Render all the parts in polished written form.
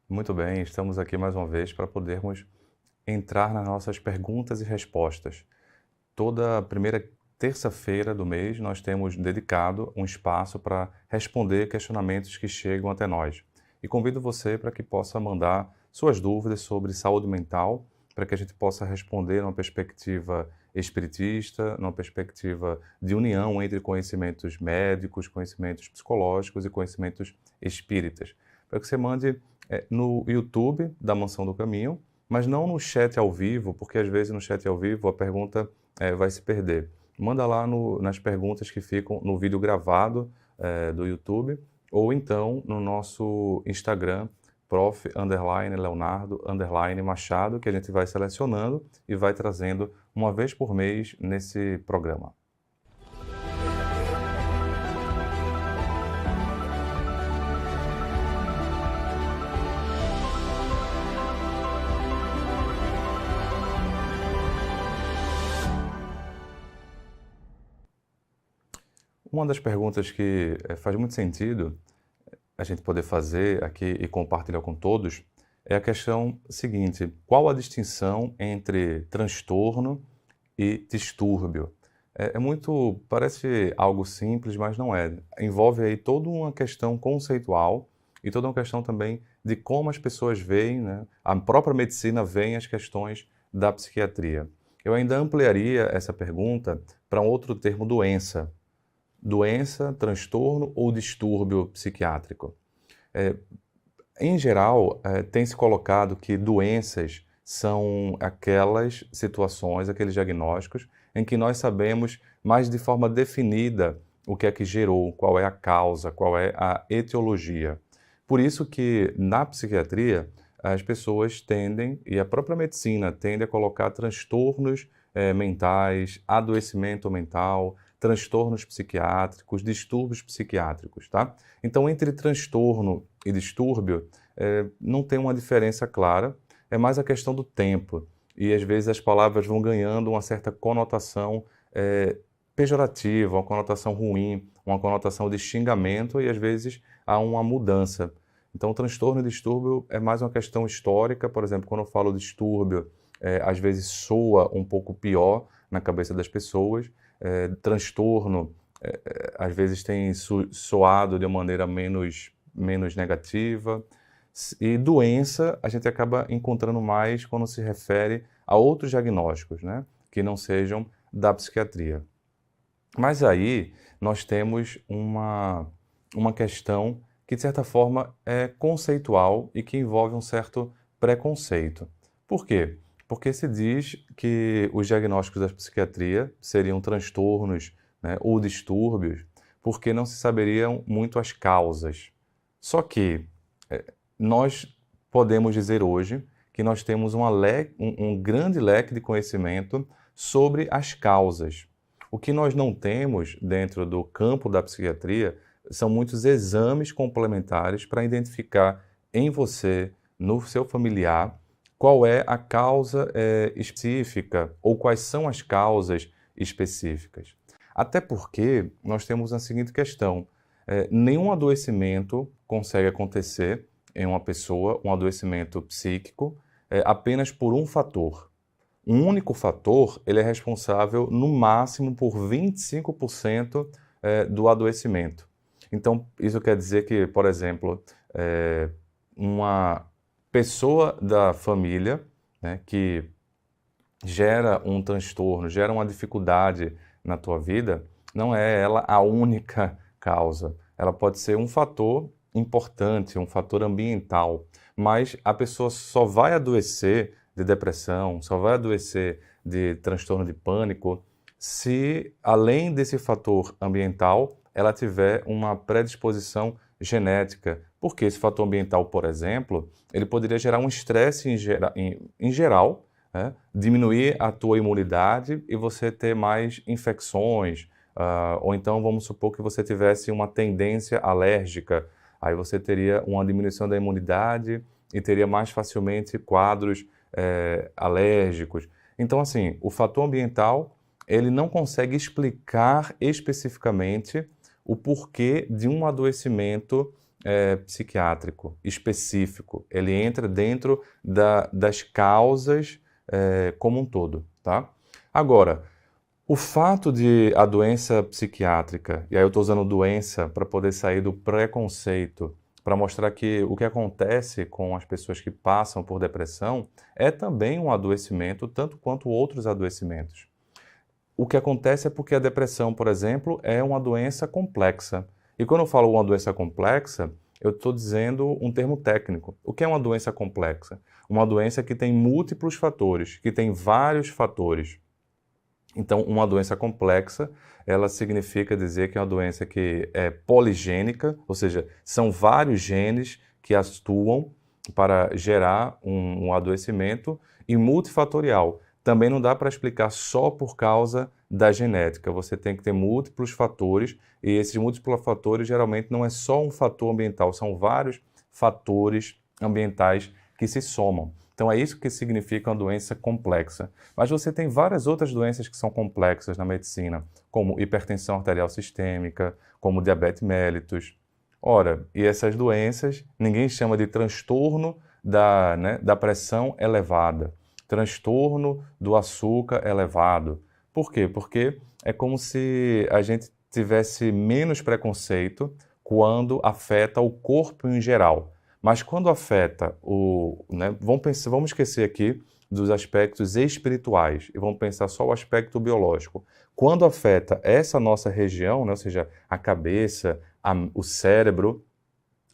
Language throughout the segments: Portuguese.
Muito bem, estamos aqui mais uma vez para podermos entrar nas nossas perguntas e respostas. Toda primeira terça-feira do mês nós temos dedicado um espaço para responder questionamentos que chegam até nós. E convido você para que possa mandar suas dúvidas sobre saúde mental, para que a gente possa responder numa perspectiva espiritista, numa perspectiva de união entre conhecimentos médicos, conhecimentos psicológicos e conhecimentos espíritas. Para que você mande no YouTube da Mansão do Caminho, mas não no chat ao vivo, porque às vezes no chat ao vivo a pergunta vai se perder. Manda lá nas perguntas que ficam no vídeo gravado do YouTube, ou então no nosso Instagram, prof_Leonardo_Machado, que a gente vai selecionando e vai trazendo uma vez por mês nesse programa. Uma das perguntas que faz muito sentido a gente poder fazer aqui e compartilhar com todos é a questão seguinte: qual a distinção entre transtorno e distúrbio? Parece algo simples, mas não é. Envolve aí toda uma questão conceitual e toda uma questão também de como as pessoas veem, né? A própria medicina vê as questões da psiquiatria. Eu ainda ampliaria essa pergunta para um outro termo, doença. Doença, transtorno ou distúrbio psiquiátrico. Em geral, tem se colocado que doenças são aquelas situações, aqueles diagnósticos em que nós sabemos mais de forma definida o que é que gerou, qual é a causa, qual é a etiologia. Por isso que na psiquiatria as pessoas tendem, e a própria medicina tende a colocar transtornos mentais, adoecimento mental, transtornos psiquiátricos, distúrbios psiquiátricos, tá? Então, entre transtorno e distúrbio, não tem uma diferença clara, é mais a questão do tempo. E às vezes as palavras vão ganhando uma certa conotação pejorativa, uma conotação ruim, uma conotação de xingamento, e às vezes há uma mudança. Então, transtorno e distúrbio é mais uma questão histórica. Por exemplo, quando eu falo distúrbio, às vezes soa um pouco pior na cabeça das pessoas. Transtorno, às vezes tem soado de uma maneira menos negativa. E doença, a gente acaba encontrando mais quando se refere a outros diagnósticos, né? Que não sejam da psiquiatria. Mas aí nós temos uma questão que, de certa forma, é conceitual e que envolve um certo preconceito. Por quê? Porque se diz que os diagnósticos da psiquiatria seriam transtornos, né, ou distúrbios, porque não se saberiam muito as causas. Só que nós podemos dizer hoje que nós temos um grande leque de conhecimento sobre as causas. O que nós não temos dentro do campo da psiquiatria são muitos exames complementares para identificar em você, no seu familiar, qual é a causa específica ou quais são as causas específicas. Até porque nós temos a seguinte questão: nenhum adoecimento consegue acontecer em uma pessoa, um adoecimento psíquico, apenas por um fator. Um único fator, ele é responsável no máximo por 25% do adoecimento. Então, isso quer dizer que, por exemplo, uma pessoa da família, né, que gera um transtorno, gera uma dificuldade na tua vida, não é ela a única causa. Ela pode ser um fator importante, um fator ambiental, mas a pessoa só vai adoecer de depressão, só vai adoecer de transtorno de pânico se, além desse fator ambiental, ela tiver uma predisposição genética. Porque esse fator ambiental, por exemplo, ele poderia gerar um estresse em geral, né? Diminuir a tua imunidade e você ter mais infecções, ou então vamos supor que você tivesse uma tendência alérgica, aí você teria uma diminuição da imunidade e teria mais facilmente quadros alérgicos. Então, assim, o fator ambiental, ele não consegue explicar especificamente o porquê de um adoecimento psiquiátrico específico, ele entra dentro das causas como um todo, tá? Agora, o fato de a doença psiquiátrica, e aí eu estou usando doença para poder sair do preconceito, para mostrar que o que acontece com as pessoas que passam por depressão é também um adoecimento, tanto quanto outros adoecimentos. O que acontece é porque a depressão, por exemplo, é uma doença complexa. E quando eu falo uma doença complexa, eu estou dizendo um termo técnico. O que é uma doença complexa? Uma doença que tem múltiplos fatores, que tem vários fatores. Então, uma doença complexa, ela significa dizer que é uma doença que é poligênica, ou seja, são vários genes que atuam para gerar um adoecimento, e multifatorial. Também não dá para explicar só por causa da genética. Você tem que ter múltiplos fatores, e esses múltiplos fatores geralmente não é só um fator ambiental, são vários fatores ambientais que se somam. Então é isso que significa uma doença complexa. Mas você tem várias outras doenças que são complexas na medicina, como hipertensão arterial sistêmica, como diabetes mellitus. Ora, e essas doenças ninguém chama de transtorno da pressão elevada, transtorno do açúcar elevado. Por quê? Porque é como se a gente tivesse menos preconceito quando afeta o corpo em geral. Mas quando afeta vamos esquecer aqui dos aspectos espirituais e vamos pensar só o aspecto biológico. Quando afeta essa nossa região, ou seja, a cabeça, o cérebro,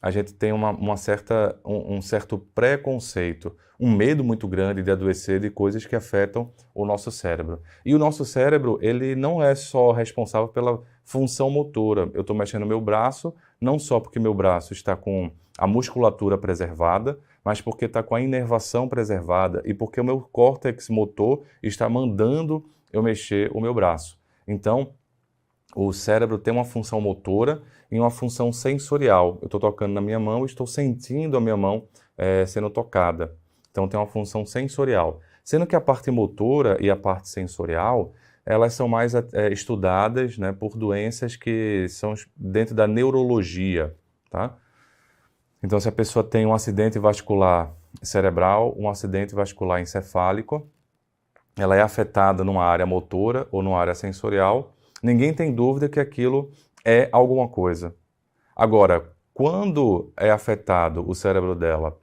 a gente tem um certo preconceito, um medo muito grande de adoecer de coisas que afetam o nosso cérebro. E o nosso cérebro, ele não é só responsável pela função motora. Eu estou mexendo no meu braço, não só porque meu braço está com a musculatura preservada, mas porque está com a inervação preservada e porque o meu córtex motor está mandando eu mexer o meu braço. Então, o cérebro tem uma função motora e uma função sensorial. Eu estou tocando na minha mão e estou sentindo a minha mão sendo tocada. Então tem uma função sensorial. Sendo que a parte motora e a parte sensorial, elas são mais estudadas, né, por doenças que são dentro da neurologia, tá? Então se a pessoa tem um acidente vascular cerebral, um acidente vascular encefálico, ela é afetada numa área motora ou numa área sensorial, ninguém tem dúvida que aquilo é alguma coisa. Agora, quando é afetado o cérebro dela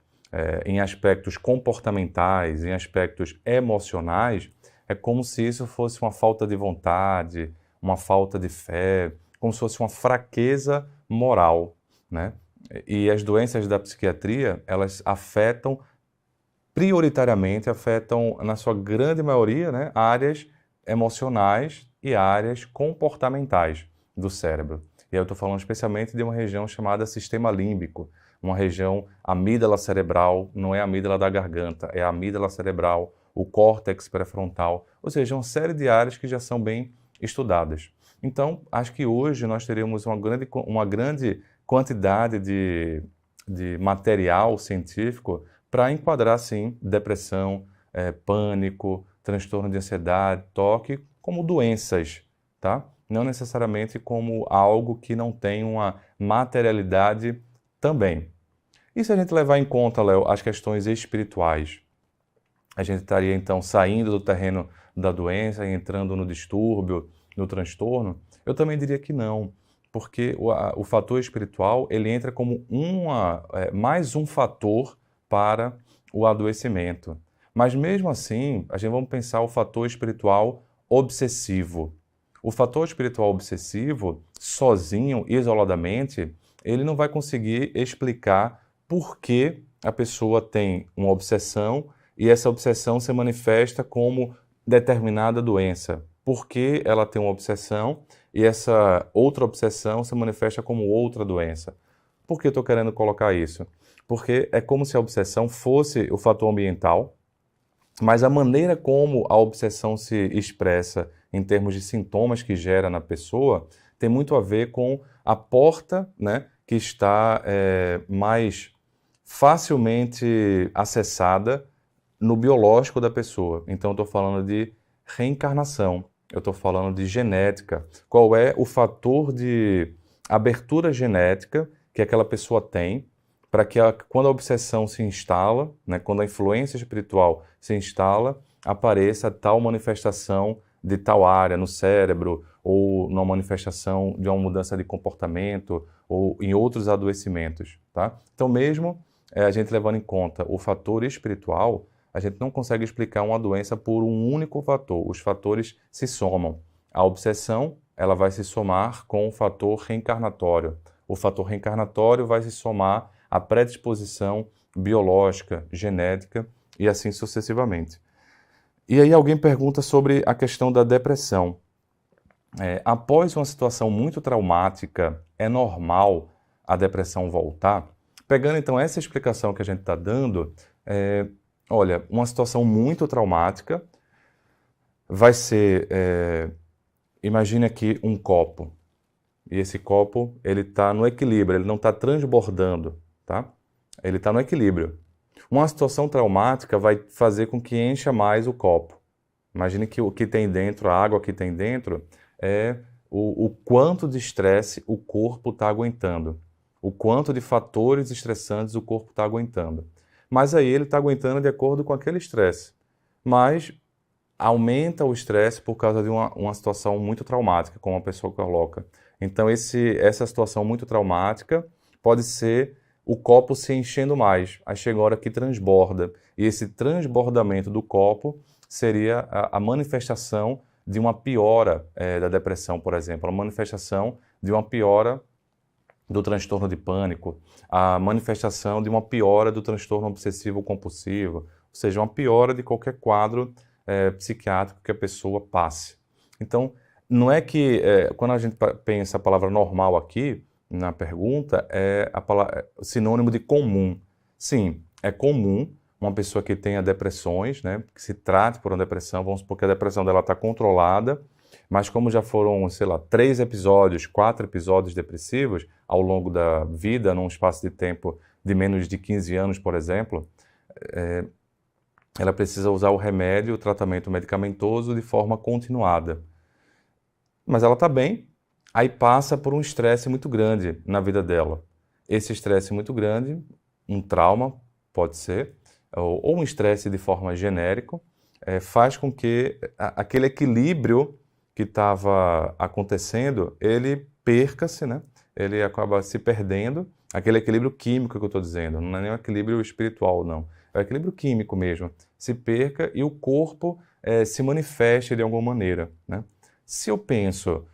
em aspectos comportamentais, em aspectos emocionais, é como se isso fosse uma falta de vontade, uma falta de fé, como se fosse uma fraqueza moral, né? E as doenças da psiquiatria, elas prioritariamente afetam, na sua grande maioria, né, áreas emocionais e áreas comportamentais do cérebro. E eu estou falando especialmente de uma região chamada sistema límbico, uma região amígdala cerebral, não é a amígdala da garganta, é a amígdala cerebral, o córtex pré-frontal, ou seja, uma série de áreas que já são bem estudadas. Então, acho que hoje nós teríamos uma grande quantidade de material científico para enquadrar, sim, depressão, pânico, transtorno de ansiedade, toque, como doenças, tá? Não necessariamente como algo que não tem uma materialidade também. E se a gente levar em conta, Léo, as questões espirituais, a gente estaria então saindo do terreno da doença e entrando no distúrbio, no transtorno? Eu também diria que não, porque o fator espiritual ele entra como mais um fator para o adoecimento. Mas mesmo assim, a gente vamos pensar o fator espiritual obsessivo. O fator espiritual obsessivo, sozinho, isoladamente, ele não vai conseguir explicar por que a pessoa tem uma obsessão e essa obsessão se manifesta como determinada doença. Por que ela tem uma obsessão e essa outra obsessão se manifesta como outra doença? Por que eu estou querendo colocar isso? Porque é como se a obsessão fosse o fator ambiental, mas a maneira como a obsessão se expressa em termos de sintomas que gera na pessoa tem muito a ver com a porta, né, que está mais facilmente acessada no biológico da pessoa. Então, eu estou falando de reencarnação, eu estou falando de genética. Qual é o fator de abertura genética que aquela pessoa tem para que quando a obsessão se instala, né, quando a influência espiritual se instala, apareça tal manifestação de tal área no cérebro, ou numa manifestação de uma mudança de comportamento, ou em outros adoecimentos, tá? Então, mesmo a gente levando em conta o fator espiritual, a gente não consegue explicar uma doença por um único fator. Os fatores se somam. A obsessão, ela vai se somar com o fator reencarnatório. O fator reencarnatório vai se somar à predisposição biológica, genética e assim sucessivamente. E aí alguém pergunta sobre a questão da depressão. Após uma situação muito traumática, é normal a depressão voltar? Pegando então essa explicação que a gente está dando, olha, uma situação muito traumática vai ser, imagine aqui um copo, e esse copo ele está no equilíbrio, ele não está transbordando, tá? Ele está no equilíbrio. Uma situação traumática vai fazer com que encha mais o copo. Imagine que o que tem dentro, a água que tem dentro, é o quanto de estresse o corpo está aguentando, o quanto de fatores estressantes o corpo está aguentando. Mas aí ele está aguentando de acordo com aquele estresse. Mas aumenta o estresse por causa de uma situação muito traumática, como a pessoa coloca. Então essa situação muito traumática pode ser o copo se enchendo mais. Aí chega a hora que transborda. E esse transbordamento do copo seria a manifestação de uma piora da depressão, por exemplo, a manifestação de uma piora do transtorno de pânico, a manifestação de uma piora do transtorno obsessivo-compulsivo, ou seja, uma piora de qualquer quadro psiquiátrico que a pessoa passe. Então, não é que, quando a gente pensa a palavra normal aqui, na pergunta, é sinônimo de comum.Sim, é comum uma pessoa que tenha depressões, né, que se trate por uma depressão, vamos supor que a depressão dela está controlada, mas como já foram, sei lá, 3 episódios, 4 episódios depressivos ao longo da vida, num espaço de tempo de menos de 15 anos, por exemplo, ela precisa usar o remédio, o tratamento medicamentoso de forma continuada. Mas ela está bem, aí passa por um estresse muito grande na vida dela. Esse estresse muito grande, um trauma, pode ser, ou um estresse de forma genérico, faz com que aquele equilíbrio que estava acontecendo, ele perca-se, né? Ele acaba se perdendo, aquele equilíbrio químico que eu estou dizendo, não é nem um equilíbrio espiritual, não. É o equilíbrio químico mesmo, se perca e o corpo se manifeste de alguma maneira, né? Se eu penso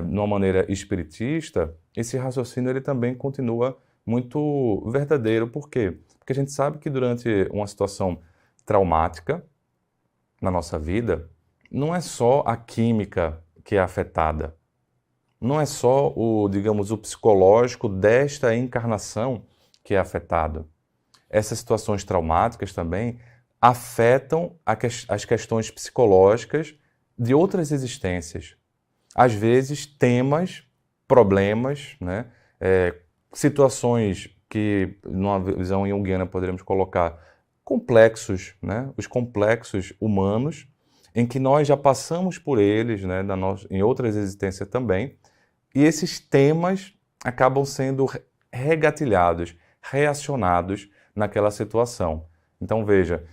de uma maneira espiritista, esse raciocínio ele também continua muito verdadeiro. Por quê? Porque a gente sabe que durante uma situação traumática na nossa vida, não é só a química que é afetada, não é só digamos, o psicológico desta encarnação que é afetado. Essas situações traumáticas também afetam as questões psicológicas de outras existências. Às vezes, temas, problemas, né? Situações que, numa visão junguiana, poderíamos colocar complexos, né? Os complexos humanos, em que nós já passamos por eles, né? Em outras existências também, e esses temas acabam sendo regatilhados, reacionados naquela situação. Então, veja,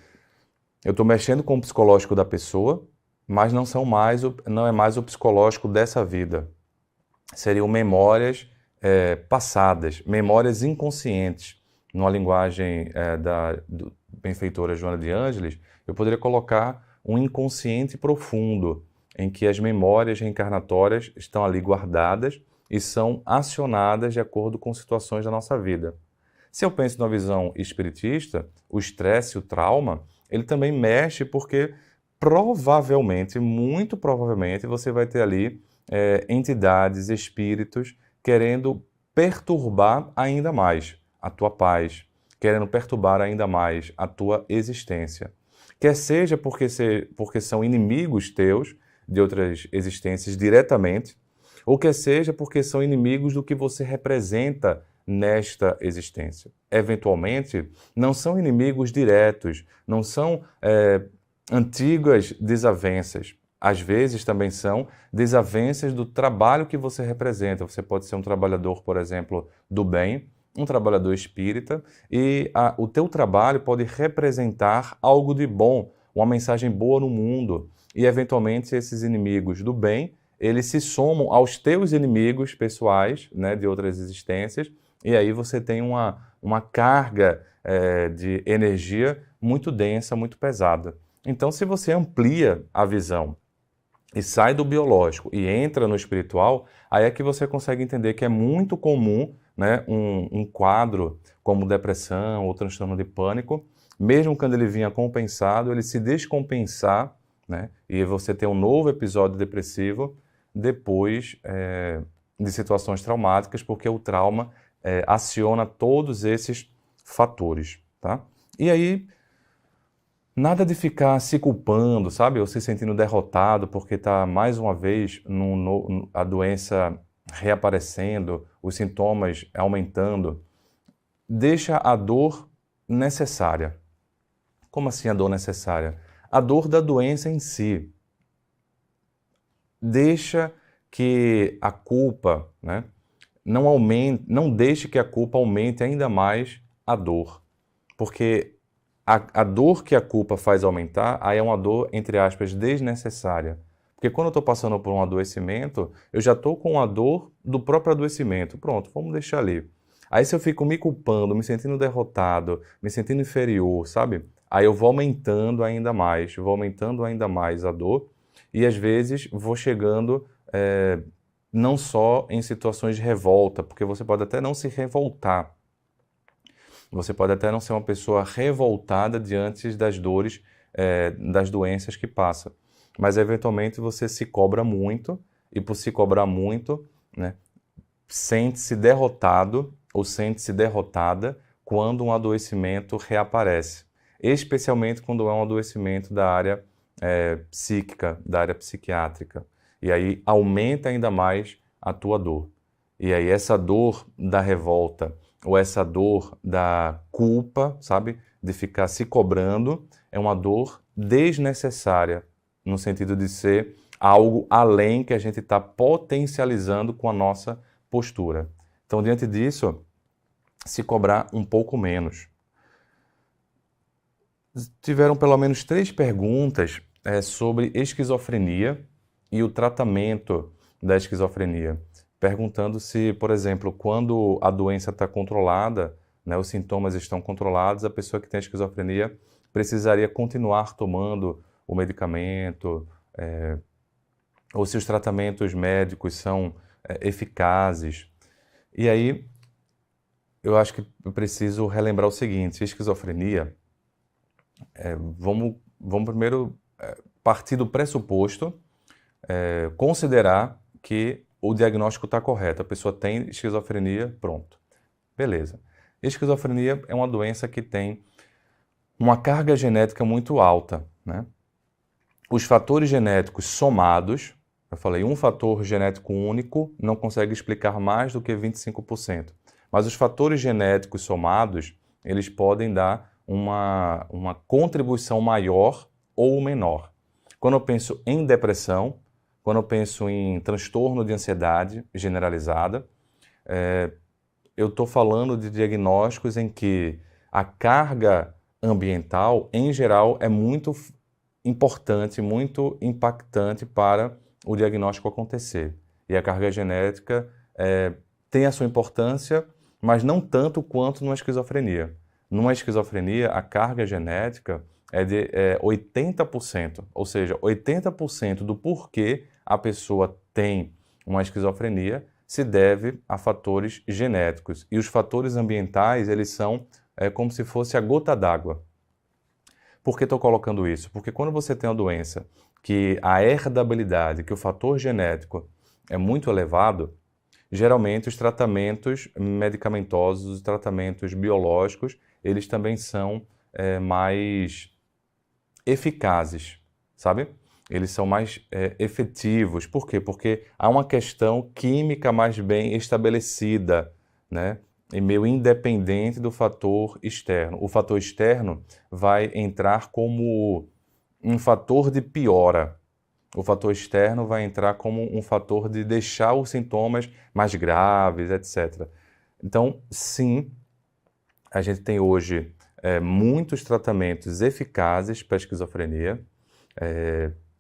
eu estou mexendo com o psicológico da pessoa, mas não é mais o psicológico dessa vida. Seriam memórias passadas, memórias inconscientes. Numa linguagem da benfeitora Joana de Ângeles, eu poderia colocar um inconsciente profundo, em que as memórias reencarnatórias estão ali guardadas e são acionadas de acordo com situações da nossa vida. Se eu penso numa visão espiritista, o estresse, o trauma, ele também mexe porque provavelmente, muito provavelmente, você vai ter ali entidades, espíritos, querendo perturbar ainda mais a tua paz, querendo perturbar ainda mais a tua existência. Quer seja porque são inimigos teus, de outras existências diretamente, ou quer seja porque são inimigos do que você representa nesta existência. Eventualmente, não são inimigos diretos, não são antigas desavenças. às vezes também são desavenças do trabalho que você representa. Você pode ser um trabalhador, por exemplo, do bem, um trabalhador espírita, e o teu trabalho pode representar algo de bom, uma mensagem boa no mundo. E, eventualmente, esses inimigos do bem, eles se somam aos teus inimigos pessoais, né, de outras existências, e aí você tem uma carga de energia muito densa, muito pesada. Então, se você amplia a visão e sai do biológico e entra no espiritual, aí é que você consegue entender que é muito comum, né, um quadro como depressão ou transtorno de pânico, mesmo quando ele vinha compensado, ele se descompensar, né, e você ter um novo episódio depressivo depois de situações traumáticas, porque o trauma aciona todos esses fatores, tá? E aí, nada de ficar se culpando, sabe? Ou se sentindo derrotado porque está, mais uma vez, a doença reaparecendo, os sintomas aumentando. Deixa a dor necessária. Como assim a dor necessária? A dor da doença em si. Deixa que a culpa, né, não aumente, não deixe que a culpa aumente ainda mais a dor. Porque a dor que a culpa faz aumentar, aí é uma dor, entre aspas, desnecessária. Porque quando eu estou passando por um adoecimento, eu já estou com a dor do próprio adoecimento. Pronto, vamos deixar ali. Aí se eu fico me culpando, me sentindo derrotado, me sentindo inferior, sabe? Aí eu vou aumentando ainda mais a dor e às vezes vou chegando não só em situações de revolta, porque você pode até não se revoltar, você pode até não ser uma pessoa revoltada diante das dores, das doenças que passa. Mas, eventualmente, você se cobra muito, e por se cobrar muito, né, sente-se derrotado ou sente-se derrotada quando um adoecimento reaparece. Especialmente quando é um adoecimento da área psíquica, da área psiquiátrica. E aí aumenta ainda mais a tua dor. E aí essa dor da revolta, ou essa dor da culpa, sabe, de ficar se cobrando, é uma dor desnecessária, no sentido de ser algo além que a gente está potencializando com a nossa postura. Então, diante disso, se cobrar um pouco menos. Tiveram pelo menos 3 perguntas sobre esquizofrenia e o tratamento da esquizofrenia. Perguntando se, por exemplo, quando a doença está controlada, né, os sintomas estão controlados, a pessoa que tem esquizofrenia precisaria continuar tomando o medicamento, ou se os tratamentos médicos são eficazes. E aí, eu acho que eu preciso relembrar o seguinte: esquizofrenia, vamos primeiro partir do pressuposto, considerar que o diagnóstico está correto, a pessoa tem esquizofrenia, pronto. Beleza. Esquizofrenia é uma doença que tem uma carga genética muito alta, né? Os fatores genéticos somados, eu falei, um fator genético único não consegue explicar mais do que 25%. Mas os fatores genéticos somados, eles podem dar uma contribuição maior ou menor. Quando eu penso em depressão, quando eu penso em transtorno de ansiedade generalizada, eu estou falando de diagnósticos em que a carga ambiental, em geral, é muito importante, muito impactante para o diagnóstico acontecer. E a carga genética tem a sua importância, mas não tanto quanto numa esquizofrenia. Numa esquizofrenia, a carga genética é de 80%, ou seja, 80% do porquê a pessoa tem uma esquizofrenia se deve a fatores genéticos. E os fatores ambientais, eles são como se fosse a gota d'água. Por que estou colocando isso? Porque quando você tem uma doença que a herdabilidade, que o fator genético é muito elevado, geralmente os tratamentos medicamentosos, os tratamentos biológicos, eles também são mais eficazes, sabe? Eles são mais efetivos. Por quê? Porque há uma questão química mais bem estabelecida, né? E meio independente do fator externo. O fator externo vai entrar como um fator de piora. O fator externo vai entrar como um fator de deixar os sintomas mais graves, etc. Então, sim, a gente tem hoje muitos tratamentos eficazes para a esquizofrenia,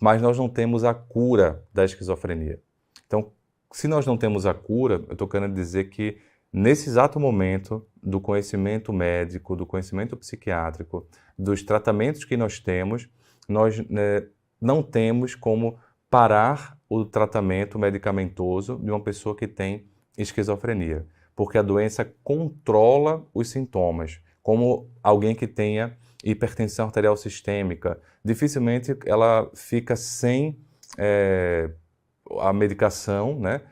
mas nós não temos a cura da esquizofrenia. Então, se nós não temos a cura, eu estou querendo dizer que nesse exato momento do conhecimento médico, do conhecimento psiquiátrico, dos tratamentos que nós temos, nós não temos como parar o tratamento medicamentoso de uma pessoa que tem esquizofrenia, porque a doença controla os sintomas, como alguém que tenha hipertensão arterial sistêmica. Dificilmente ela fica sem a medicação, né,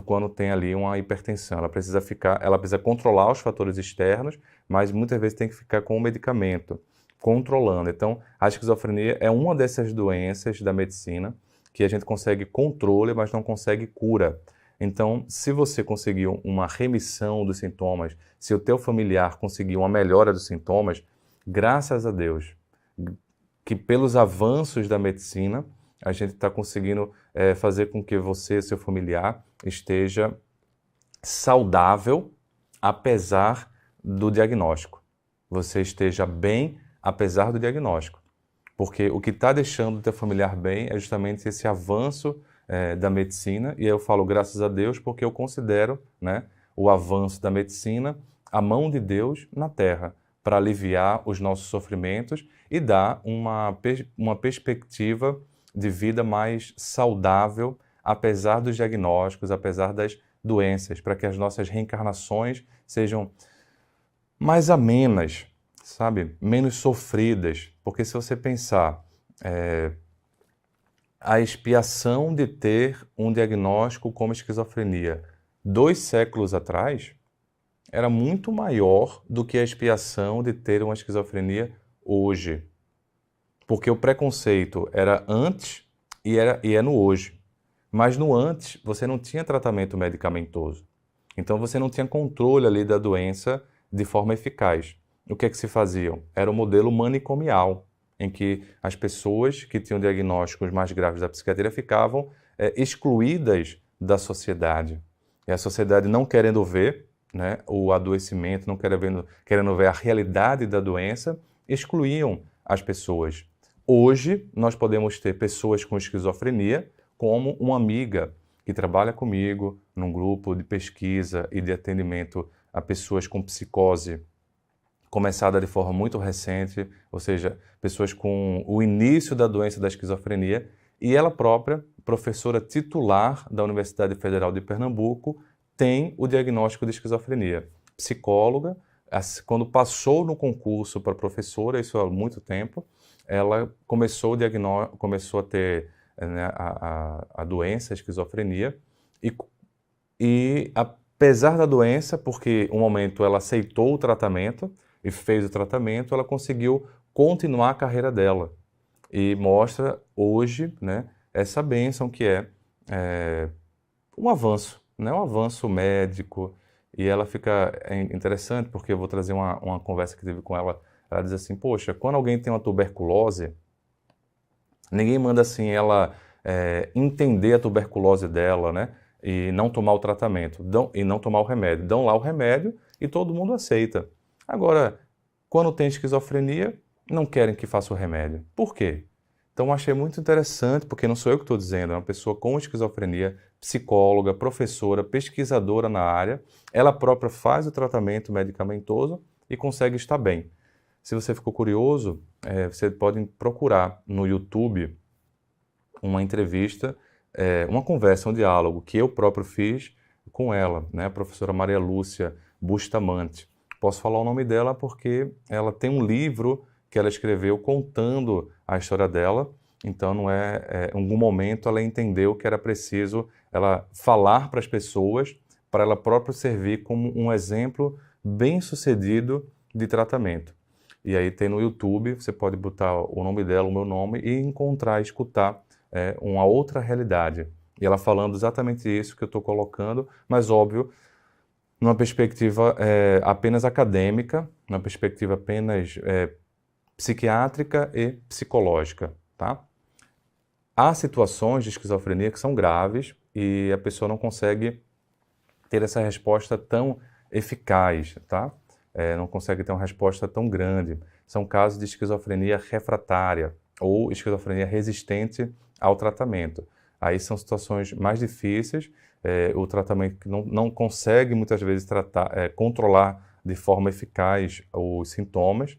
quando tem ali uma hipertensão. Ela precisa controlar os fatores externos, mas muitas vezes tem que ficar com o medicamento, controlando. Então, a esquizofrenia é uma dessas doenças da medicina que a gente consegue controle, mas não consegue cura. Então, se você conseguiu uma remissão dos sintomas, se o teu familiar conseguiu uma melhora dos sintomas, graças a Deus, que pelos avanços da medicina, a gente está conseguindo fazer com que você, seu familiar, esteja saudável, apesar do diagnóstico. Você esteja bem, apesar do diagnóstico. Porque o que está deixando o teu familiar bem é justamente esse avanço da medicina, e eu falo graças a Deus porque eu considero, né, o avanço da medicina a mão de Deus na Terra, para aliviar os nossos sofrimentos e dar uma perspectiva de vida mais saudável, apesar dos diagnósticos, apesar das doenças, para que as nossas reencarnações sejam mais amenas, sabe? Menos sofridas. Porque se você pensar, a expiação de ter um diagnóstico como esquizofrenia 2 séculos atrás era muito maior do que a expiação de ter uma esquizofrenia hoje. Porque o preconceito era antes e é no hoje. Mas no antes, você não tinha tratamento medicamentoso. Então você não tinha controle ali da doença de forma eficaz. O que é que se faziam? Era o modelo manicomial, em que as pessoas que tinham diagnósticos mais graves da psiquiatria ficavam excluídas da sociedade. E a sociedade não querendo ver, né, o adoecimento, não querendo ver a realidade da doença, excluíam as pessoas. Hoje, nós podemos ter pessoas com esquizofrenia como uma amiga que trabalha comigo num grupo de pesquisa e de atendimento a pessoas com psicose começada de forma muito recente, ou seja, pessoas com o início da doença da esquizofrenia, e ela própria, professora titular da Universidade Federal de Pernambuco, tem o diagnóstico de esquizofrenia. Psicóloga, quando passou no concurso para professora, isso há muito tempo, ela começou a ter, né, a doença, a esquizofrenia, e apesar da doença, porque um momento ela aceitou o tratamento e fez o tratamento, ela conseguiu continuar a carreira dela. E mostra hoje, né, essa bênção que é um avanço, né, um avanço médico. E ela fica interessante porque eu vou trazer uma conversa que tive com ela. Ela diz assim, poxa, quando alguém tem uma tuberculose, ninguém manda assim ela entender a tuberculose dela, né? E não tomar o tratamento, e não tomar o remédio. Dão lá o remédio e todo mundo aceita. Agora, quando tem esquizofrenia, não querem que faça o remédio. Por quê? Então, eu achei muito interessante, porque não sou eu que estou dizendo, é uma pessoa com esquizofrenia, psicóloga, professora, pesquisadora na área. Ela própria faz o tratamento medicamentoso e consegue estar bem. Se você ficou curioso, você pode procurar no YouTube uma entrevista, uma conversa, um diálogo que eu próprio fiz com ela, né, a professora Maria Lúcia Bustamante. Posso falar o nome dela porque ela tem um livro que ela escreveu contando a história dela. Então, em algum momento ela entendeu que era preciso ela falar para as pessoas, para ela própria servir como um exemplo bem-sucedido de tratamento. E aí tem no YouTube, você pode botar o nome dela, o meu nome, e encontrar, escutar uma outra realidade. E ela falando exatamente isso que eu estou colocando, mas óbvio, numa perspectiva apenas acadêmica, numa perspectiva apenas psiquiátrica e psicológica, tá? há situações de esquizofrenia que são graves e a pessoa não consegue ter essa resposta tão eficaz, tá? Não consegue ter uma resposta tão grande. São casos de esquizofrenia refratária ou esquizofrenia resistente ao tratamento. Aí são situações mais difíceis, o tratamento não consegue muitas vezes controlar de forma eficaz os sintomas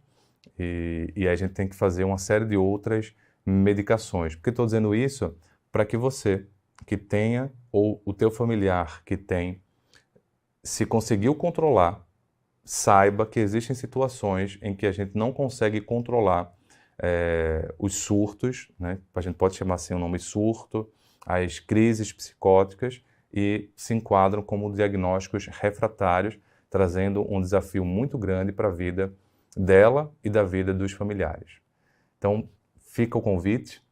e aí a gente tem que fazer uma série de outras medicações. Por que estou dizendo isso? Para que você que tenha ou o teu familiar que tem, se conseguiu controlar, saiba que existem situações em que a gente não consegue controlar os surtos, né? A gente pode chamar assim o nome surto, as crises psicóticas, e se enquadram como diagnósticos refratários, trazendo um desafio muito grande para a vida dela e da vida dos familiares. Então, fica o convite,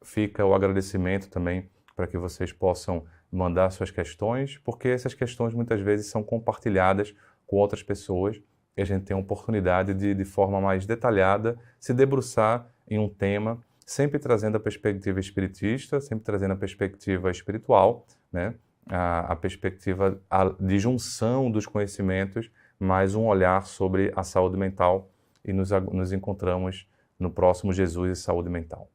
fica o agradecimento também para que vocês possam mandar suas questões, porque essas questões muitas vezes são compartilhadas com outras pessoas e a gente tem a oportunidade de forma mais detalhada, se debruçar em um tema, sempre trazendo a perspectiva espiritista, sempre trazendo a perspectiva espiritual, né? A perspectiva de junção dos conhecimentos, mais um olhar sobre a saúde mental, e nos encontramos no próximo Jesus e Saúde Mental.